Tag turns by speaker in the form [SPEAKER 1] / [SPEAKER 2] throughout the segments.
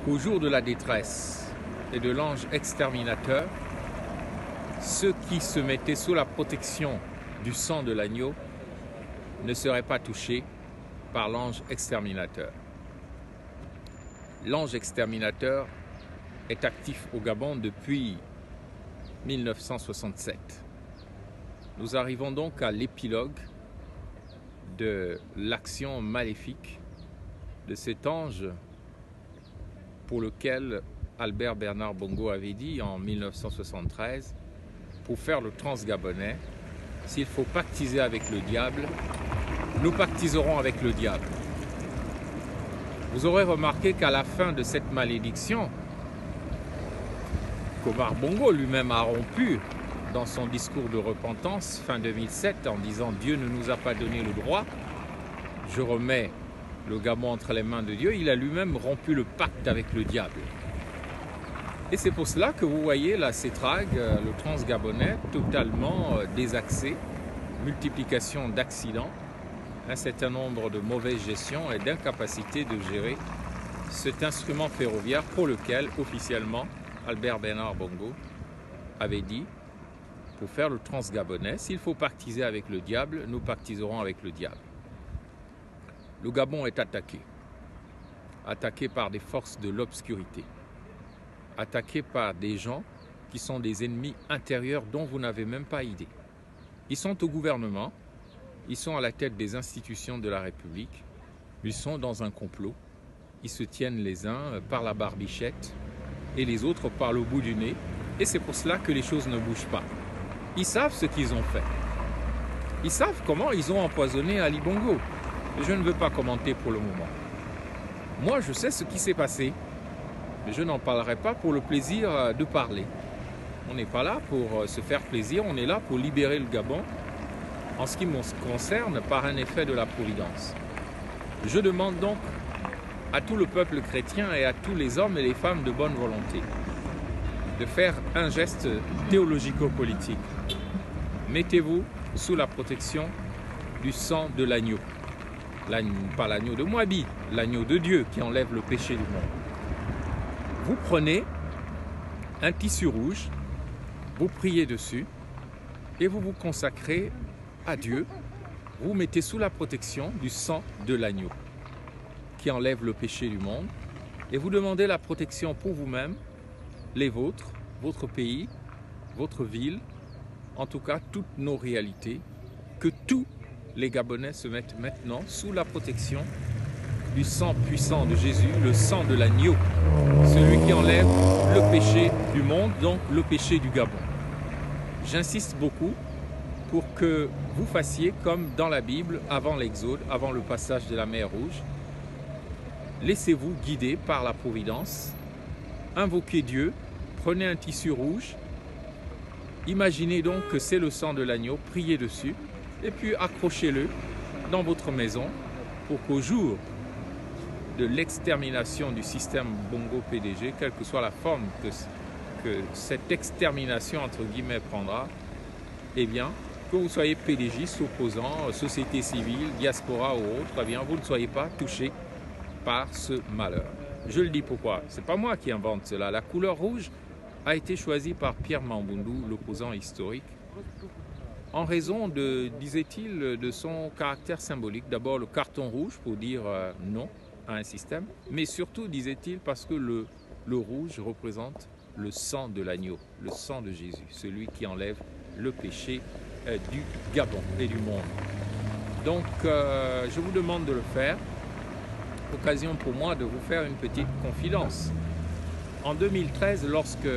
[SPEAKER 1] qu'au jour de la détresse et de l'ange exterminateur, ceux qui se mettaient sous la protection du sang de l'agneau ne seraient pas touchés par l'ange exterminateur. L'ange exterminateur est actif au Gabon depuis 1967. Nous arrivons donc à l'épilogue de l'action maléfique de cet ange pour lequel Albert Bernard Bongo avait dit en 1973, pour faire le transgabonais, s'il faut pactiser avec le diable, nous pactiserons avec le diable. Vous aurez remarqué qu'à la fin de cette malédiction, qu'Omar Bongo lui-même a rompu dans son discours de repentance fin 2007 en disant « Dieu ne nous a pas donné le droit, je remets le Gabon entre les mains de Dieu », il a lui-même rompu le pacte avec le diable. Et c'est pour cela que vous voyez la CETRAG, le transgabonais, totalement désaxé, multiplication d'accidents, un certain nombre de mauvaises gestions et d'incapacité de gérer cet instrument ferroviaire pour lequel, officiellement, Albert Bernard Bongo avait dit, pour faire le transgabonais, s'il faut pactiser avec le diable, nous pactiserons avec le diable. Le Gabon est attaqué par des forces de l'obscurité, attaqué par des gens qui sont des ennemis intérieurs dont vous n'avez même pas idée. Ils sont au gouvernement, ils sont à la tête des institutions de la République, ils sont dans un complot, ils se tiennent les uns par la barbichette et les autres par le bout du nez, et c'est pour cela que les choses ne bougent pas. Ils savent ce qu'ils ont fait. Ils savent comment ils ont empoisonné Ali Bongo. Je ne veux pas commenter pour le moment. Moi, je sais ce qui s'est passé, mais je n'en parlerai pas pour le plaisir de parler. On n'est pas là pour se faire plaisir, on est là pour libérer le Gabon, en ce qui me concerne, par un effet de la Providence. Je demande donc à tout le peuple chrétien et à tous les hommes et les femmes de bonne volonté de faire un geste théologico-politique. Mettez-vous sous la protection du sang de l'agneau. Pas l'agneau de Moabi, l'agneau de Dieu qui enlève le péché du monde. Vous prenez un tissu rouge, vous priez dessus et vous vous consacrez à Dieu. Vous mettez sous la protection du sang de l'agneau qui enlève le péché du monde et vous demandez la protection pour vous-même, les vôtres, votre pays, votre ville, en tout cas toutes nos réalités, que tous les Gabonais se mettent maintenant sous la protection du sang puissant de Jésus, le sang de l'agneau, celui qui enlève le péché du monde, donc le péché du Gabon. J'insiste beaucoup pour que vous fassiez comme dans la Bible, avant l'Exode, avant le passage de la mer Rouge. Laissez-vous guider par la Providence, invoquez Dieu, prenez un tissu rouge, imaginez donc que c'est le sang de l'agneau, priez dessus, et puis accrochez-le dans votre maison pour qu'au jour de l'extermination du système Bongo PDG, quelle que soit la forme que cette extermination entre guillemets prendra, eh bien, que vous soyez PDGistes, opposants, société civile, diaspora ou autre, eh bien, vous ne soyez pas touchés par ce malheur. Je le dis pourquoi, c'est pas moi qui invente cela. La couleur rouge a été choisie par Pierre Mamboundou, l'opposant historique, en raison de, disait-il, de son caractère symbolique. D'abord le carton rouge pour dire non à un système, mais surtout, disait-il, parce que le rouge représente le sang de l'agneau, le sang de Jésus, celui qui enlève le péché du Gabon et du monde. Donc, je vous demande de le faire. Occasion pour moi de vous faire une petite confidence. En 2013, lorsque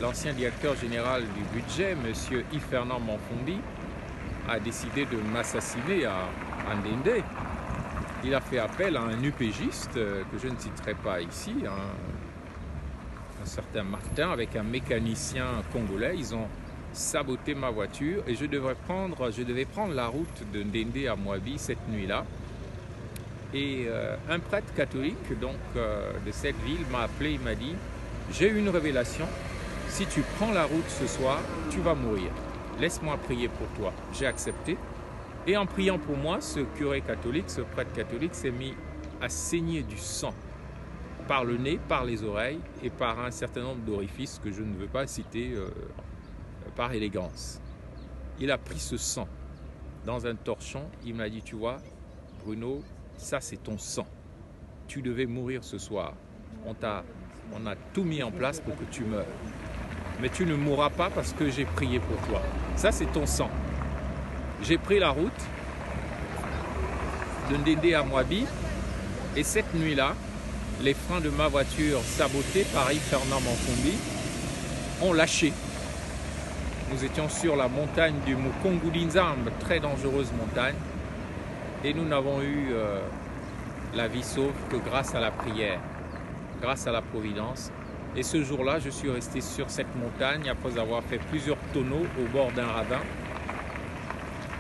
[SPEAKER 1] l'ancien directeur général du budget, M. Yves-Fernand Monfombi, a décidé de m'assassiner à Ndende, il a fait appel à un UPGiste que je ne citerai pas ici, un certain Martin, avec un mécanicien congolais. Ils ont saboté ma voiture et je devais prendre la route de Ndende à Moabi cette nuit-là. Et un prêtre catholique donc, de cette ville m'a appelé, il m'a dit « J'ai eu une révélation, si tu prends la route ce soir, tu vas mourir. Laisse-moi prier pour toi. » J'ai accepté. Et en priant pour moi, ce curé catholique, ce prêtre catholique s'est mis à saigner du sang par le nez, par les oreilles et par un certain nombre d'orifices que je ne veux pas citer par élégance. Il a pris ce sang dans un torchon, il m'a dit, tu vois, Bruno, ça c'est ton sang. Tu devais mourir ce soir. On a tout mis en place pour que tu meurs. Mais tu ne mourras pas parce que j'ai prié pour toi. Ça c'est ton sang. J'ai pris la route de Ndéndé à Moabi et cette nuit-là, les freins de ma voiture sabotés par Yves Fernand Manfumbi ont lâché. Nous étions sur la montagne du Mukongulinzambe, très dangereuse montagne, et nous n'avons eu la vie sauve que grâce à la prière, grâce à la providence. Et ce jour-là, je suis resté sur cette montagne après avoir fait plusieurs tonneaux au bord d'un ravin.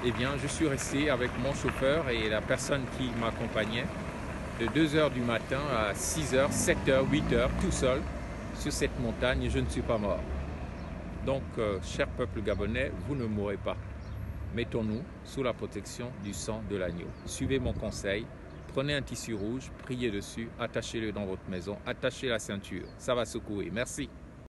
[SPEAKER 1] Eh bien, je suis resté avec mon chauffeur et la personne qui m'accompagnait de 2h du matin à 6h, 7h, 8h, tout seul sur cette montagne et je ne suis pas mort. Donc, cher peuple gabonais, vous ne mourrez pas. Mettons-nous sous la protection du sang de l'agneau. Suivez mon conseil, prenez un tissu rouge, priez dessus, attachez-le dans votre maison, attachez la ceinture, ça va secouer. Merci.